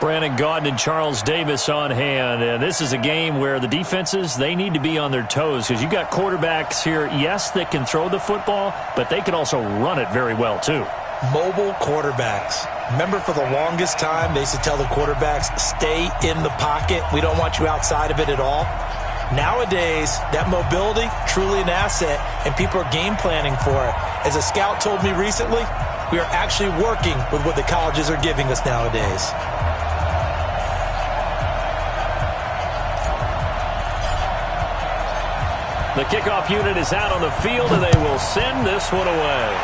Brandon Gaudin and Charles Davis on hand. And this is a game where the defenses, they need to be on their toes because you got quarterbacks here, yes, that can throw the football, but they can also run it very well too. Mobile quarterbacks. Remember, for the longest time, they used to tell the quarterbacks, stay in the pocket. We don't want you outside of it at all. Nowadays, that mobility, truly an asset, and people are game planning for it. As a scout told me recently, we are actually working with what the colleges are giving us nowadays. The kickoff unit is out on the field, and they will send this one away.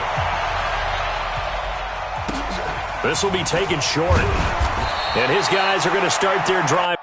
This will be taken short. And his guys are going to start their drive.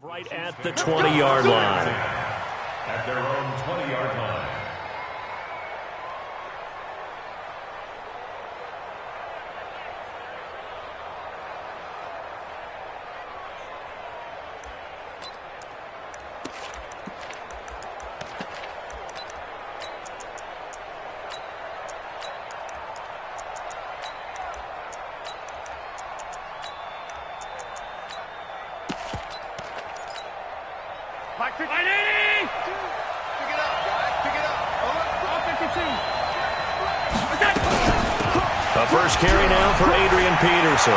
Right at the 20-yard line. At their own 20-yard line. The first carry now for Adrian Peterson.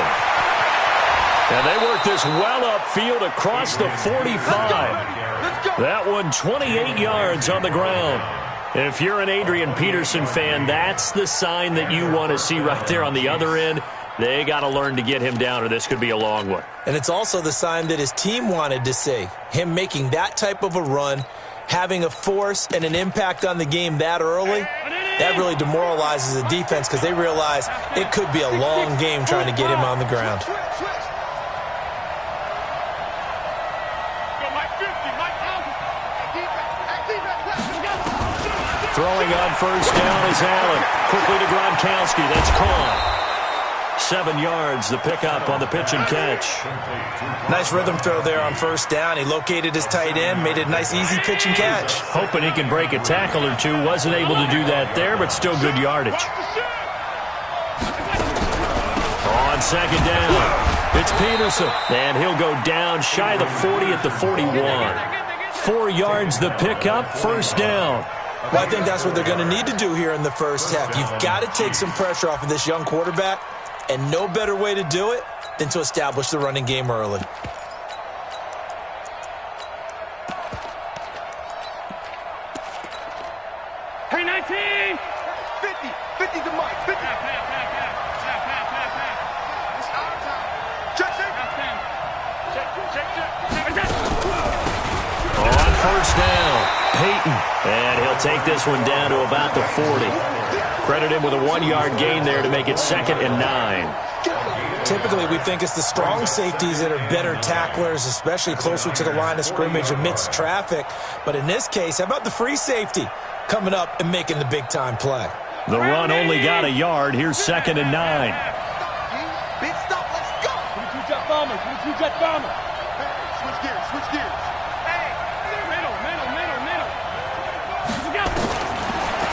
And they work this well upfield across the 45. That one 28 yards on the ground. If you're an Adrian Peterson fan, that's the sign that you want to see right there on the other end. They got to learn to get him down, or this could be a long one. And it's also the sign that his team wanted to see. Him making that type of a run, having a force and an impact on the game that early, that really demoralizes the defense because they realize it could be a long game trying to get him on the ground. Throwing on first down is Allen. Quickly to Gronkowski. That's caught. 7 yards, the pickup on the pitch and catch. Nice rhythm throw there on first down. He located his tight end, made it a nice, easy pitch and catch. Hoping he can break a tackle or two. Wasn't able to do that there, but still good yardage. On second down, it's Peterson. And he'll go down shy of the 40 at the 41. 4 yards, the pickup, first down. Well, I think that's what they're going to need to do here in the first half. You've got to take some pressure off of this young quarterback. And no better way to do it than to establish the running game early. Hey, 19! 50! 50 to Mike! 50! It's our time. Check. On first down, Peyton. And he'll take this one down to about the 40. Credit him with a 1-yard gain there to make it 2nd and 9. Typically, we think it's the strong safeties that are better tacklers, especially closer to the line of scrimmage amidst traffic. But in this case, how about the free safety coming up and making the big-time play? The run only got a yard. Here's 2nd and 9. Big stop, let's go! 22-jet bomber, 22-jet bomber. Switch gears.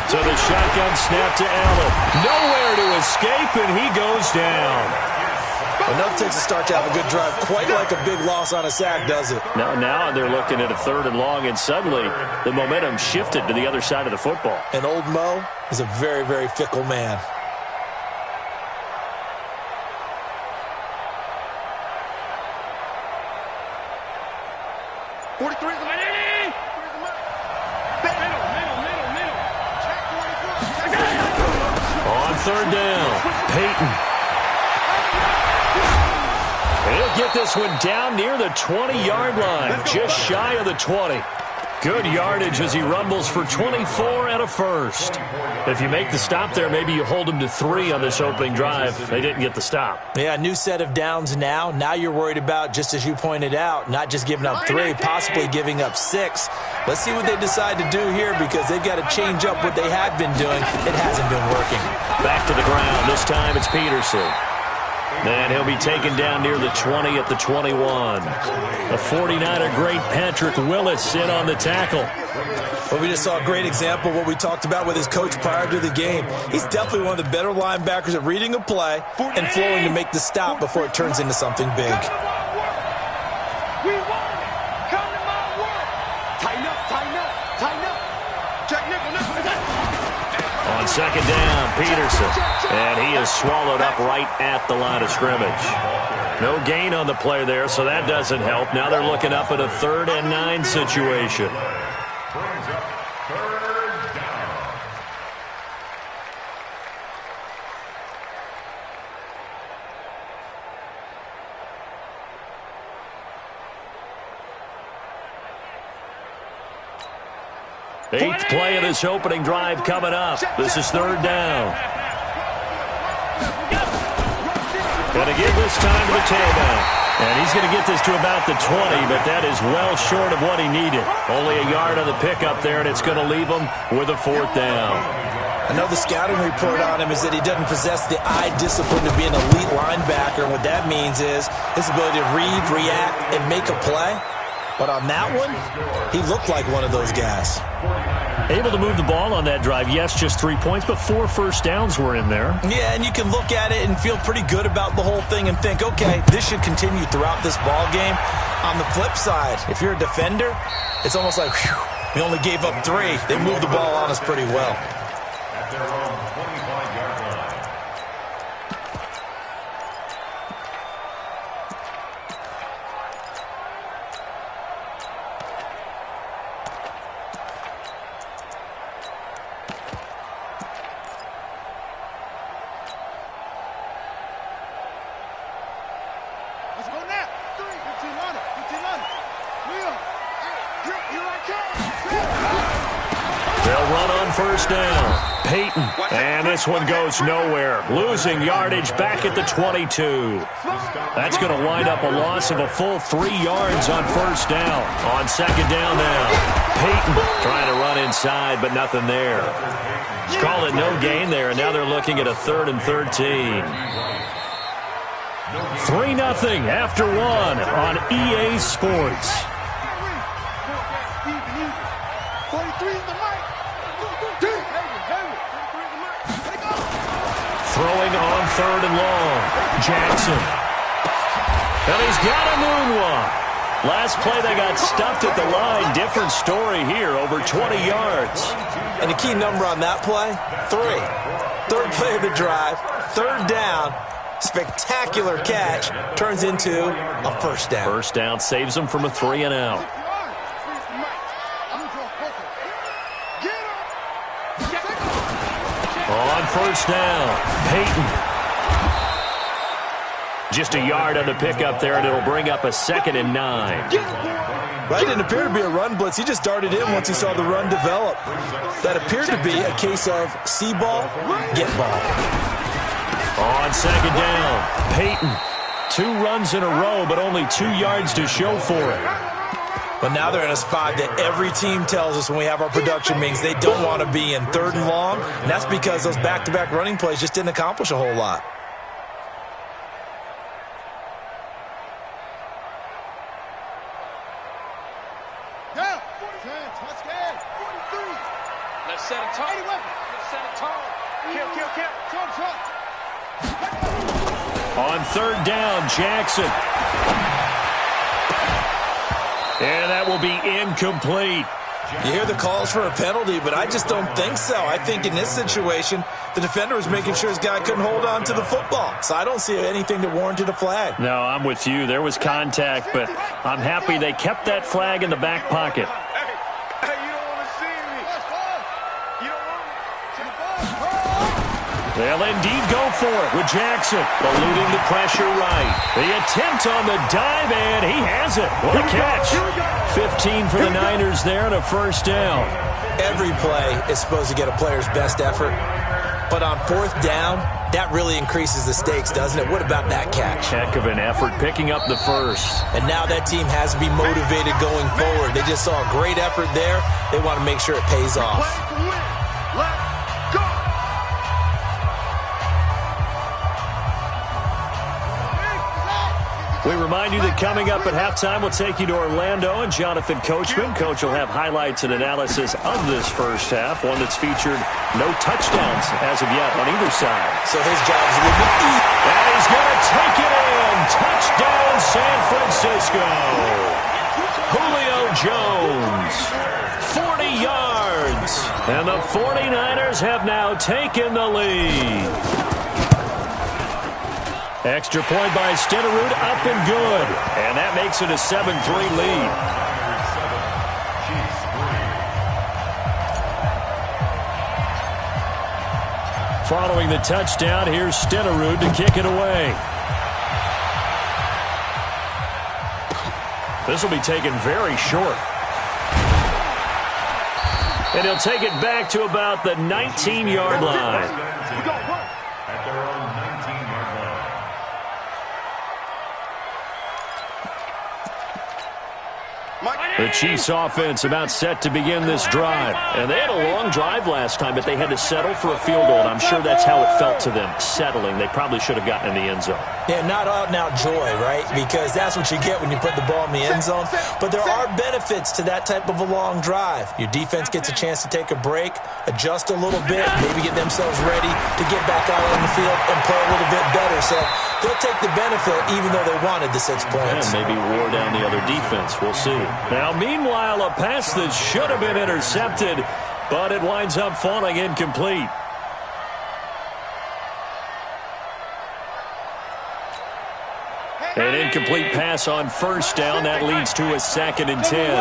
So the shotgun snap to Allen. Nowhere to escape, and he goes down. Enough takes a start to have a good drive. Quite like a big loss on a sack, does it? Now they're looking at a 3rd and long, and suddenly the momentum shifted to the other side of the football. And old Mo is a very, very fickle man. 43 is the middle. On third down, Peyton. He'll get this one down near the 20-yard line, just shy of the 20. Good yardage as he rumbles for 24 and a first. If you make the stop there, maybe you hold him to 3 on this opening drive. They didn't get the stop. Yeah, new set of downs now. Now you're worried about, just as you pointed out, not just giving up 3, possibly giving up 6. Let's see what they decide to do here because they've got to change up what they have been doing. It hasn't been working. Back to the ground. This time it's Peterson. And he'll be taken down near the 20 at the 21. The 49er great Patrick Willis in on the tackle. Well, we just saw a great example of what we talked about with his coach prior to the game. He's definitely one of the better linebackers at reading a play and flowing to make the stop before it turns into something big. We want it. Come to my work. Tighten up, tighten up, tighten up. Check nickel, nickel. On second down, Peterson. And he is swallowed up right at the line of scrimmage. No gain on the play there, so that doesn't help. Now they're looking up at a 3rd and 9 situation. Brings up 3rd down. Eighth play of this opening drive coming up. This is 3rd down. And again this time to the tailback. And he's going to get this to about the 20, but that is well short of what he needed. Only a yard on the pickup there, and it's going to leave him with a 4th down. Another scouting report on him is that he doesn't possess the eye discipline to be an elite linebacker. And what that means is his ability to read, react, and make a play. But on that one, he looked like one of those guys. Able to move the ball on that drive. Yes, just 3 points, but 4 first downs were in there. Yeah, and you can look at it and feel pretty good about the whole thing and think, okay, this should continue throughout this ball game. On the flip side, if you're a defender, it's almost like, whew, we only gave up 3. They moved the ball on us pretty well. At their own 25-yard line. Let's go now. 3, 15 line up, 15 line up. Leo, here I come. They'll run on first down. Peyton. And this one goes nowhere. Losing yardage back at the 22. That's going to wind up a loss of a full 3 yards on first down. On second down now. Peyton trying to run inside, but nothing there. Call it no gain there, and now they're looking at a 3rd and 13. 3-0 after 1 on EA Sports. 43 is the mic. Throwing on 3rd and long. Jackson. And he's got a moonwalk. Last play they got stuffed at the line. Different story here, over 20 yards. And the key number on that play, 3. 3rd play of the drive, 3rd down. Spectacular catch turns into a first down. First down saves them from a 3 and out. On first down, Peyton. Just a yard on the pickup there, and it'll bring up a 2nd and 9. That didn't appear to be a run blitz. He just darted in once he saw the run develop. That appeared to be a case of see ball, get ball. On second down, Peyton. 2 runs in a row, but only 2 yards to show for it. But now they're in a spot that every team tells us when we have our production meetings they don't want to be in, 3rd and long. And that's because those back-to-back running plays just didn't accomplish a whole lot. Yeah, 10, touchdown, 43. Let's set it tall. Let's set it tall. Kill. Trump. On 3rd down, Jackson. And that will be incomplete. You hear the calls for a penalty, but I just don't think so. I think in this situation, the defender was making sure his guy couldn't hold on to the football. So I don't see anything that warranted a flag. No, I'm with you. There was contact, but I'm happy they kept that flag in the back pocket. They'll indeed go for it with Jackson, eluding the pressure right. The attempt on the dive, and he has it. What a catch. 15 for the Niners there and a first down. Every play is supposed to get a player's best effort, but on fourth down, that really increases the stakes, doesn't it? What about that catch? Heck of an effort picking up the first. And now that team has to be motivated going forward. They just saw a great effort there. They want to make sure it pays off. We remind you that coming up at halftime, we'll take you to Orlando and Jonathan Coachman. Coach will have highlights and analysis of this first half, one that's featured no touchdowns as of yet on either side. So his job's a little bit easy. And he's going to take it in. Touchdown, San Francisco. Julio Jones, 40 yards. And the 49ers have now taken the lead. Extra point by Stenerud, up and good. And that makes it a 7-3 lead. Following the touchdown, here's Stenerud to kick it away. This will be taken very short. And he'll take it back to about the 19-yard line. The Chiefs offense about set to begin this drive. And they had a long drive last time, but they had to settle for a field goal. And I'm sure that's how it felt to them, settling. They probably should have gotten in the end zone. Yeah, not out and out joy, right? Because that's what you get when you put the ball in the end zone. But there are benefits to that type of a long drive. Your defense gets a chance to take a break, adjust a little bit, maybe get themselves ready to get back out on the field and play a little bit better. So they'll take the benefit even though they wanted the 6 points. And maybe wore down the other defense. We'll see. Now, meanwhile, a pass that should have been intercepted, but it winds up falling incomplete. An incomplete pass on first down. That leads to a 2nd and 10.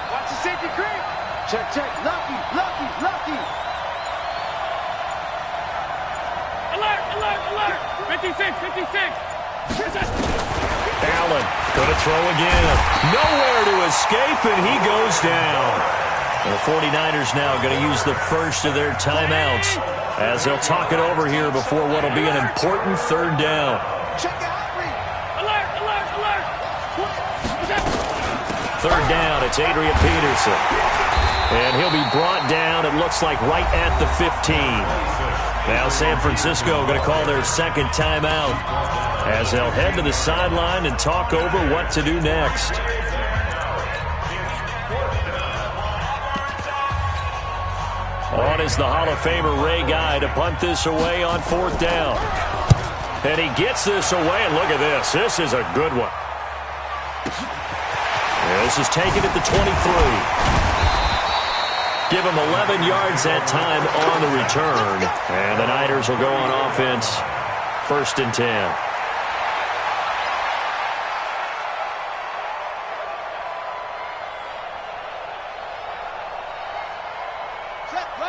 Watch the safety creep. Check, check. Lucky. Alert. 56. Allen going to throw again. Nowhere to escape, and he goes down. The 49ers now going to use the first of their timeouts as they'll talk it over here before what will be an important 3rd down. Alert. 3rd down, it's Adrian Peterson. And he'll be brought down, it looks like, right at the 15. Now San Francisco going to call their 2nd timeout as they'll head to the sideline and talk over what to do next. On is the Hall of Famer Ray Guy to punt this away on 4th down. And he gets this away, and look at this. This is a good one. This is taken at the 23. Give him 11 yards that time on the return. And the Niners will go on offense, 1st and 10.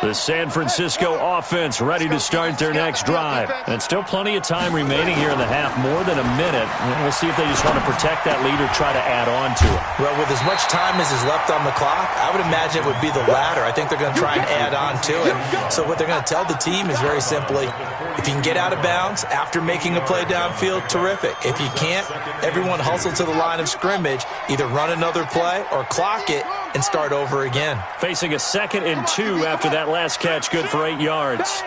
The San Francisco offense ready to start their next drive. And still plenty of time remaining here in the half, more than a minute. We'll see if they just want to protect that lead or try to add on to it. Well, with as much time as is left on the clock, I would imagine it would be the latter. I think they're going to try and add on to it. So what they're going to tell the team is very simply, if you can get out of bounds after making a play downfield, terrific. If you can't, everyone hustle to the line of scrimmage, either run another play or clock it and start over again. Facing a 2nd and 2 after that last catch, good for 8 yards.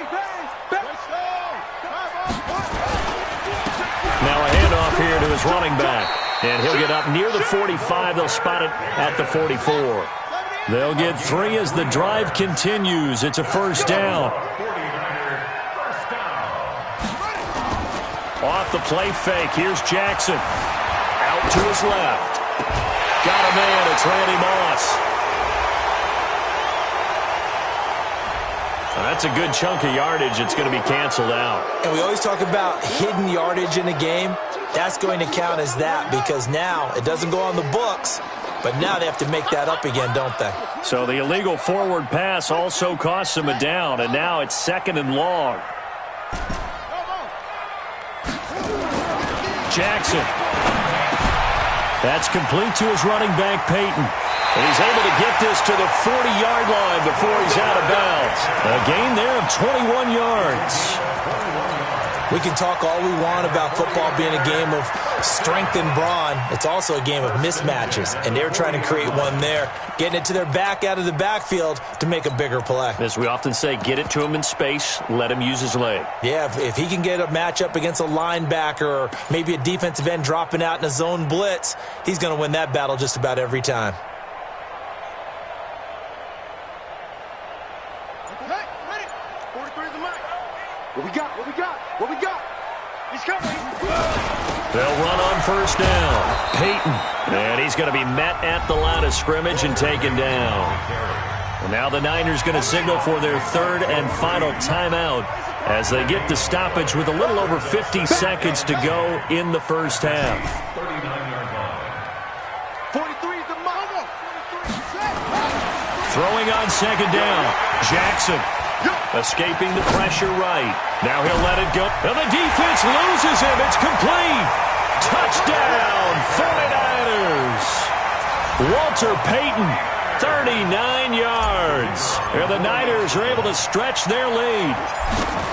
Now a handoff here to his running back. And he'll get up near the 45. They'll spot it at the 44. They'll get 3 as the drive continues. It's a 1st down. Off the play fake. Here's Jackson. Out to his left. Got a man. It's Randy Moss. That's a good chunk of yardage. It's going to be canceled out. And we always talk about hidden yardage in a game. That's going to count as that because now it doesn't go on the books, but now they have to make that up again, don't they? So the illegal forward pass also costs them a down, and now it's 2nd and long. Jackson. That's complete to his running back, Peyton. And he's able to get this to the 40-yard line before he's out of bounds. A gain there of 21 yards. We can talk all we want about football being a game of strength and brawn. It's also a game of mismatches, and they're trying to create one there, getting it to their back out of the backfield to make a bigger play. As we often say, get it to him in space, let him use his leg. Yeah, if he can get a matchup against a linebacker or maybe a defensive end dropping out in a zone blitz, he's going to win that battle just about every time. What we got? What we got? What we got? He's coming. They'll run on first down. Peyton. And he's going to be met at the line of scrimmage and taken down. And now the Niners going to signal for their 3rd and final timeout as they get the stoppage with a little over 50 seconds to go in the first half. 39-yard line. 43 is the mama. Throwing on 2nd down. Jackson. Escaping the pressure right. Now he'll let it go. And the defense loses him. It's complete. Touchdown, 49ers. Walter Payton, 39 yards. And the Niners are able to stretch their lead.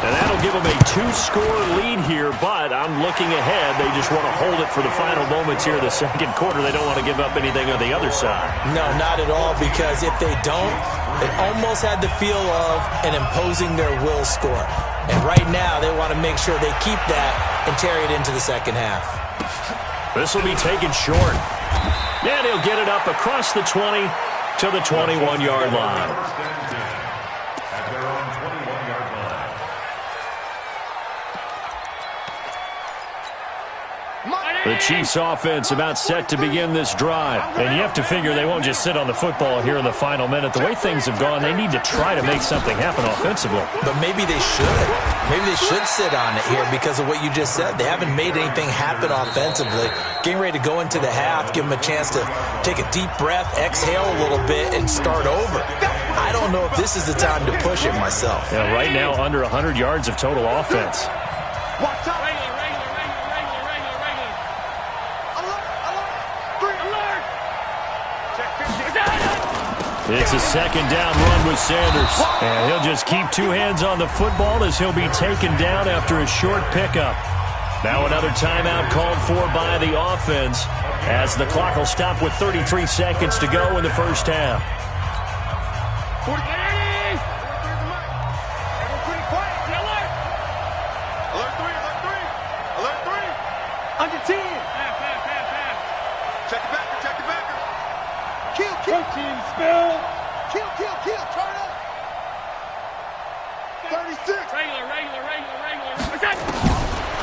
And that'll give them a 2-score lead here, but I'm looking ahead. They just want to hold it for the final moments here in the 2nd quarter. They don't want to give up anything on the other side. No, not at all, because if they don't, it almost had the feel of an imposing their will score. And right now, they want to make sure they keep that and carry it into the 2nd half. This will be taken short. And he'll get it up across the 20 to the 21-yard line. At their own 21-yard line. The Chiefs offense about set to begin this drive. And you have to figure they won't just sit on the football here in the final minute. The way things have gone, they need to try to make something happen offensively. But maybe they should. Maybe they should sit on it here because of what you just said. They haven't made anything happen offensively. Getting ready to go into the half, give them a chance to take a deep breath, exhale a little bit, and start over. I don't know if this is the time to push it myself. Yeah, right now, under 100 yards of total offense. Watch out. It's a 2nd down run with Sanders. And he'll just keep 2 hands on the football as he'll be taken down after a short pickup. Now another timeout called for by the offense as the clock will stop with 33 seconds to go in the first half. Under 10. Check the backer, check the backer. Kill. Spill. Kill. Turn up. 36. Regular.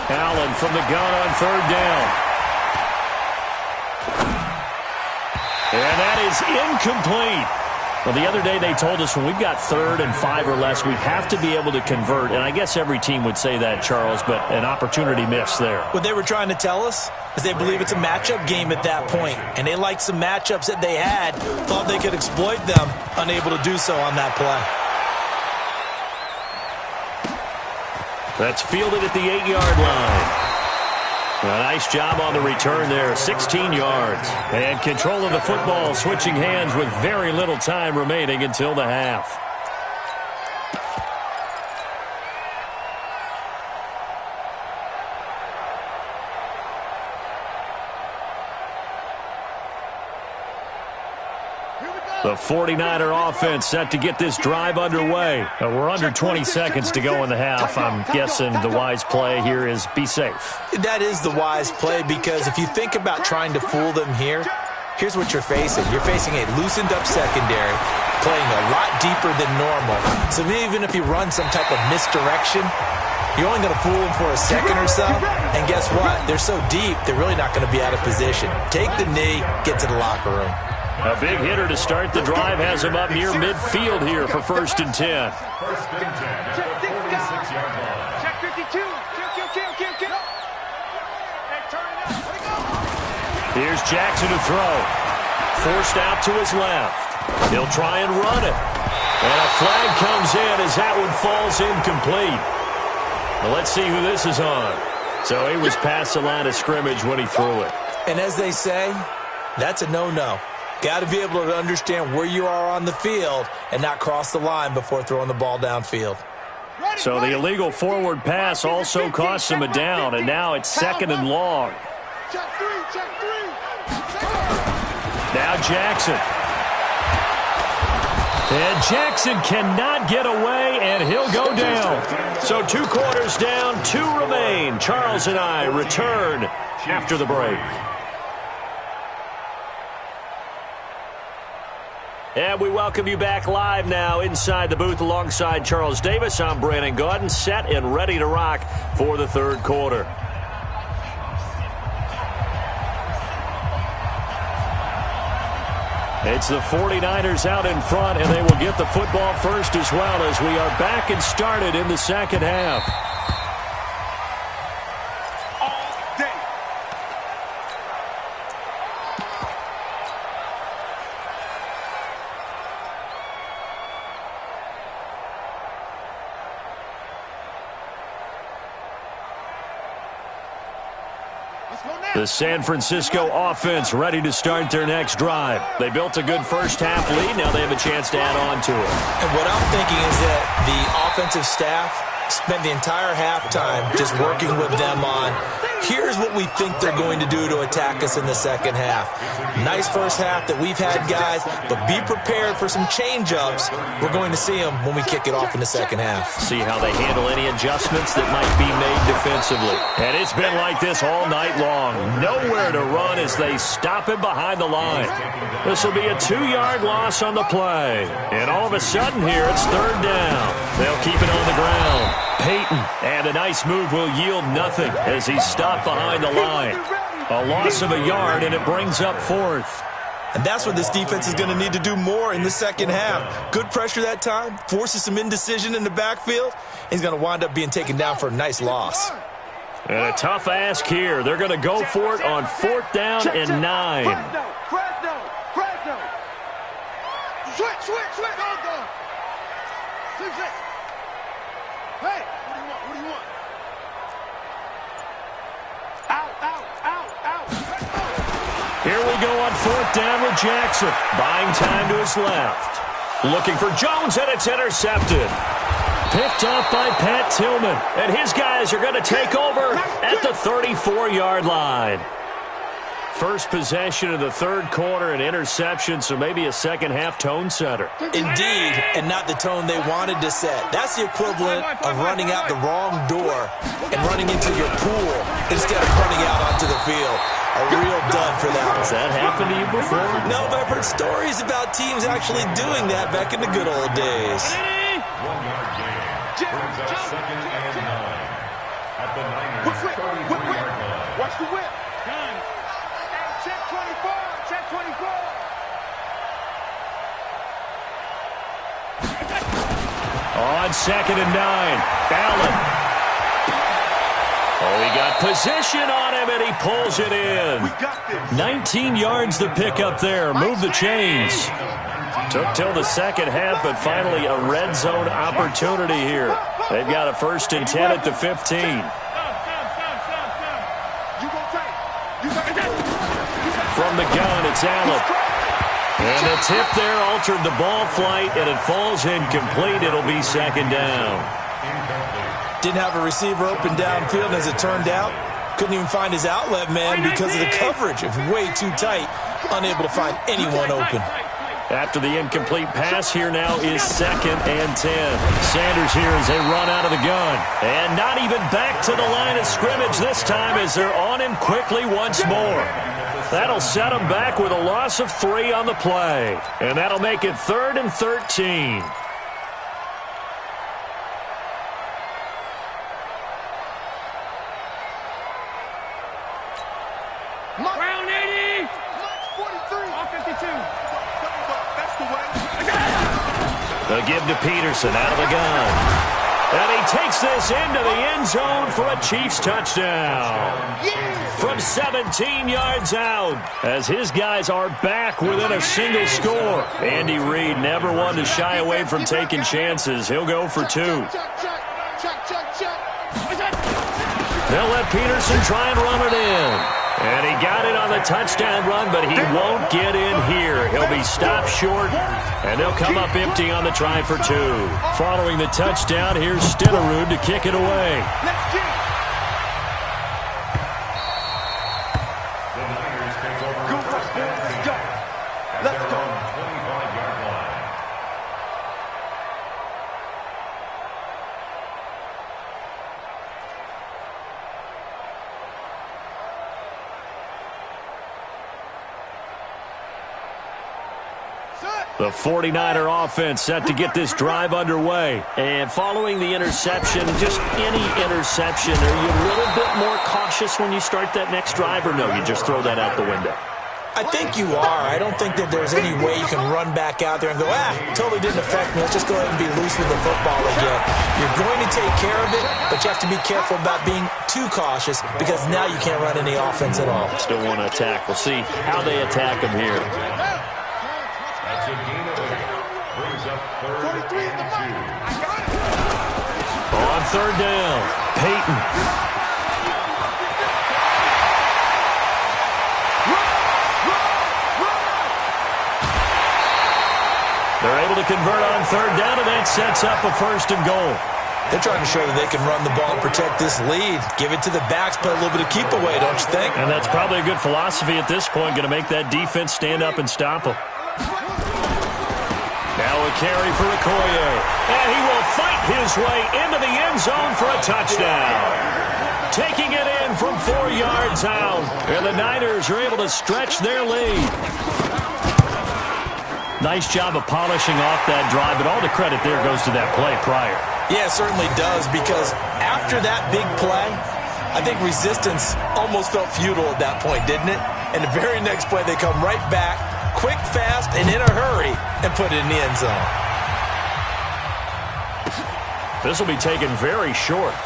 Allen from the gun on 3rd down. And that is incomplete. Well, the other day they told us when we've got 3rd and 5 or less, we have to be able to convert. And I guess every team would say that, Charles, but an opportunity missed there. What they were trying to tell us is they believe it's a matchup game at that point, and they liked some matchups that they had, thought they could exploit them, unable to do so on that play. That's fielded at the 8-yard line. A nice job on the return there, 16 yards. And control of the football, switching hands with very little time remaining until the half. The 49er offense set to get this drive underway. We're under 20 seconds to go in the half. I'm guessing the wise play here is be safe. That is the wise play because if you think about trying to fool them here, here's what you're facing. You're facing a loosened up secondary, playing a lot deeper than normal. So even if you run some type of misdirection, you're only going to fool them for a second or so. And guess what? They're so deep, they're really not going to be out of position. Take the knee, get to the locker room. A big hitter to start the drive has him up near midfield here for 1st and 10. First and 10 at the 46-yard line. Check 52. Kill. Hey, turn it up. Here's Jackson to throw. Forced out to his left. He'll try and run it. And a flag comes in as that one falls incomplete. Well, let's see who this is on. So he was past the line of scrimmage when he threw it. And as they say, that's a no-no. Got to be able to understand where you are on the field and not cross the line before throwing the ball downfield. So the illegal forward pass also costs him a down, and now it's 2nd and long. Check three. Now Jackson. And Jackson cannot get away, and he'll go down. So 2 quarters down, 2 remain. Charles and I return after the break. And we welcome you back live now inside the booth alongside Charles Davis. I'm Brandon Gaudin, set and ready to rock for the 3rd quarter. It's the 49ers out in front, and they will get the football first as well as we are back and started in the 2nd half. All day. The San Francisco offense ready to start their next drive. They built a good first-half lead. Now they have a chance to add on to it. And what I'm thinking is that the offensive staff spent the entire halftime just working with them on, here's what we think they're going to do to attack us in the 2nd half. Nice first half that we've had, guys, but be prepared for some change-ups. We're going to see them when we kick it off in the 2nd half. See how they handle any adjustments that might be made defensively. And it's been like this all night long. Nowhere to run as they stop him behind the line. This will be a 2-yard loss on the play. And all of a sudden here, it's 3rd down. They'll keep it on the ground. Peyton, and a nice move will yield nothing as he's stopped behind the line. A loss of a yard, and it brings up 4th. And that's what this defense is going to need to do more in the 2nd half. Good pressure that time, forces some indecision in the backfield. He's going to wind up being taken down for a nice loss. And a tough ask here. They're going to go for it on 4th down and 9. Fresno. Switch. Hold on. 6. Hey, what do you want? Out. Here we go on 4th down with Jackson. Buying time to his left. Looking for Jones, and it's intercepted. Picked off by Pat Tillman. And his guys are going to take over at the 34-yard line. First possession of the 3rd quarter, an interception, so maybe a 2nd half tone setter. Indeed, and not the tone they wanted to set. That's the equivalent of running out the wrong door and running into your pool instead of running out onto the field. A real dud for that one. Has that happened to you before? No, but I've heard stories about teams actually doing that back in the good old days. 1-yard gain. Brings up 2nd and 9 at the Niners' 33-yard line. Watch the whip. Done. Check 24. On 2nd and 9, Allen. Oh, he got position on him, and he pulls it in. We got this. 19 yards to pick up there. Move the chains. Took till the 2nd half, but finally a red zone opportunity here. They've got a 1st and 10 at the 15. From the gun, it's Allen. And the tip there altered the ball flight, and it falls incomplete. It'll be 2nd down. Didn't have a receiver open downfield, and as it turned out, couldn't even find his outlet man because of the coverage. It was way too tight, unable to find anyone open. After the incomplete pass, here now is 2nd and 10. Sanders here as they run out of the gun. And not even back to the line of scrimmage this time as they're on him quickly once more. That'll set him back with a loss of 3 on the play. And that'll make it 3rd and 13. Round 80. 43. All 52. The give to Peterson out of the gun. And he takes this into the end zone for a Chiefs touchdown. From 17 yards out, as his guys are back within a single score. Andy Reid never one to shy away from taking chances. He'll go for two. They'll let Peterson try and run it in. And he got it on the touchdown run, but he won't get in here. He'll be stopped short, and they'll come up empty on the try for two. Following the touchdown, here's Stenerud to kick it away. The Niners take over first and 10 at their own 25-yard line. The 49er offense set to get this drive underway. And following the interception, just any interception, are you a little bit more cautious when you start that next drive, or no, you just throw that out the window? I think you are. I don't think that there's any way you can run back out there and go, totally didn't affect me. Let's just go ahead and be loose with the football again. You're going to take care of it, but you have to be careful about being too cautious because now you can't run any offense at all. Still want to attack. We'll see how they attack him here. That's a gain of 8. Brings up 3rd and 2. On 3rd down, Peyton. They're able to convert on 3rd down, and that sets up a 1st and goal. They're trying to show that they can run the ball and protect this lead. Give it to the backs, play a little bit of keep away, don't you think? And that's probably a good philosophy at this point, going to make that defense stand up and stop them. Now a carry for Okoye. And he will fight his way into the end zone for a touchdown. Taking it in from 4 yards out. And the Niners are able to stretch their lead. Nice job of polishing off that drive, but all the credit there goes to that play prior. Yeah, it certainly does, because after that big play, I think resistance almost felt futile at that point, didn't it? And the very next play, they come right back, quick, fast, and in a hurry, and put it in the end zone. This will be taken very short.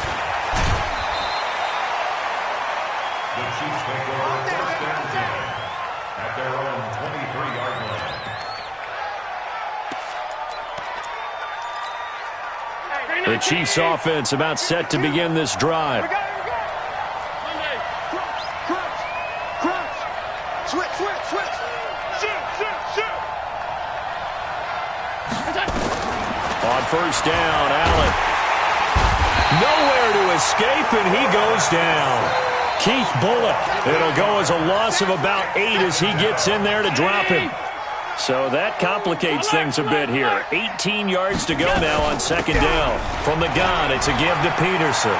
The Chiefs take over 1st and 10 at their own 23-yard line. The Chiefs offense about set to begin this drive. On 1st down, Allen. Nowhere to escape, and he goes down. Keith Bulluck. It'll go as a loss of about 8 as he gets in there to drop him. So that complicates things a bit here. 18 yards to go now on 2nd down. From the gun, it's a give to Peterson.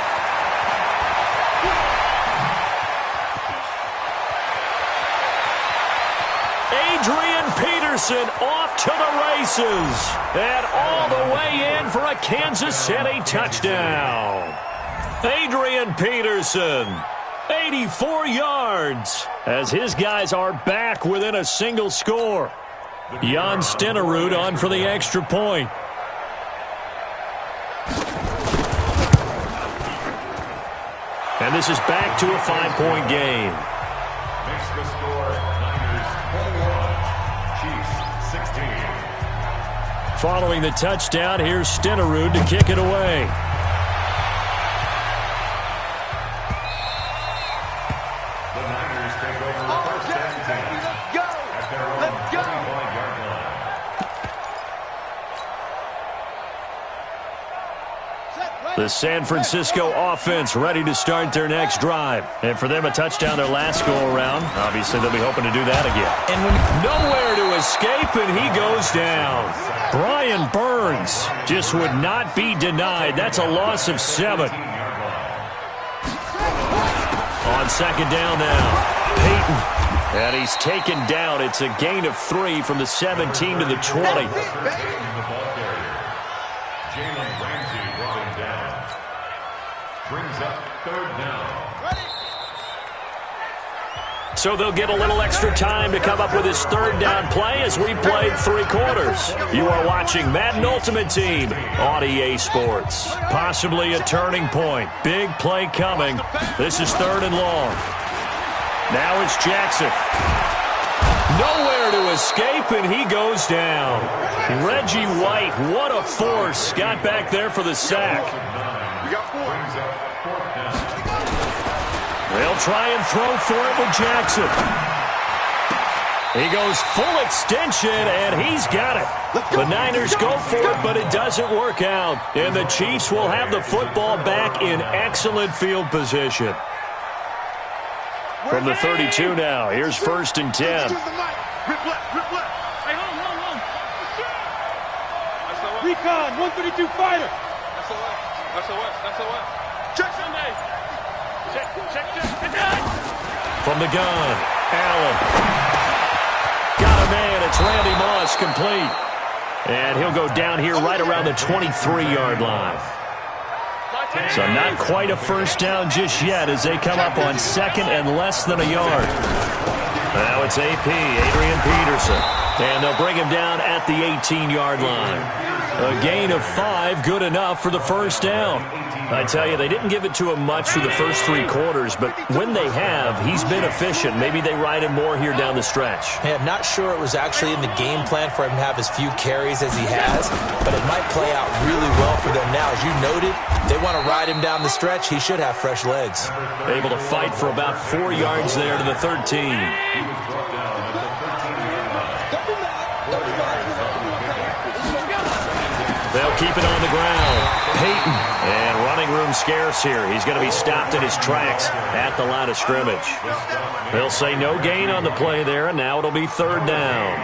Adrian Peterson off to the races. And all the way in for a Kansas City touchdown. Adrian Peterson, 84 yards, as his guys are back within a single score. Jan Stenerud on for the extra point. And this is back to a 5-point game. Makes the score Niners 21, Chiefs 16. Following the touchdown, here's Stenerud to kick it away. The Niners take over 1st and 10 at their own 25-yard line. The San Francisco offense ready to start their next drive. And for them, a touchdown their last go-around. Obviously, they'll be hoping to do that again. And nowhere to escape, and he goes down. Brian Burns just would not be denied. That's a loss of 7. On 2nd down now, Peyton. And he's taken down. It's a gain of 3 from the 17 to the 20. Jalen Ramsey brought him down. Brings up 3rd down. So they'll get a little extra time to come up with his third down play as we played 3 quarters. You are watching Madden Ultimate Team on EA Sports. Possibly a turning point. Big play coming. This is 3rd and long. Now it's Jackson. Nowhere to escape, and he goes down. Reggie White, what a force. Got back there for the sack. They'll try and throw for it with Jackson. He goes full extension, and he's got it. The Niners go for it, but it doesn't work out. And the Chiefs will have the football back in excellent field position. From the 32 now, here's 1st and 10. Rip left, rip left. Hey, hold on. Recon, 132 fighter. That's the way. Check Sunday. Check. From the gun, Allen. Got a man, it's Randy Moss, complete. And he'll go down here right around the 23-yard line. So not quite a first down just yet as they come up on 2nd and less than a yard. Now it's AP, Adrian Peterson. And they'll bring him down at the 18-yard line. A gain of 5, good enough for the first down. I tell you, they didn't give it to him much for the first 3 quarters, but when they have, he's been efficient. Maybe they ride him more here down the stretch. Hey, I'm not sure it was actually in the game plan for him to have as few carries as he has, but it might play out really well for them now. As you noted, they want to ride him down the stretch. He should have fresh legs. Able to fight for about 4 yards there to the 13. They'll keep it on the ground. Peyton. And running room scarce here. He's going to be stopped in his tracks at the line of scrimmage. They'll say no gain on the play there, and now it'll be 3rd down.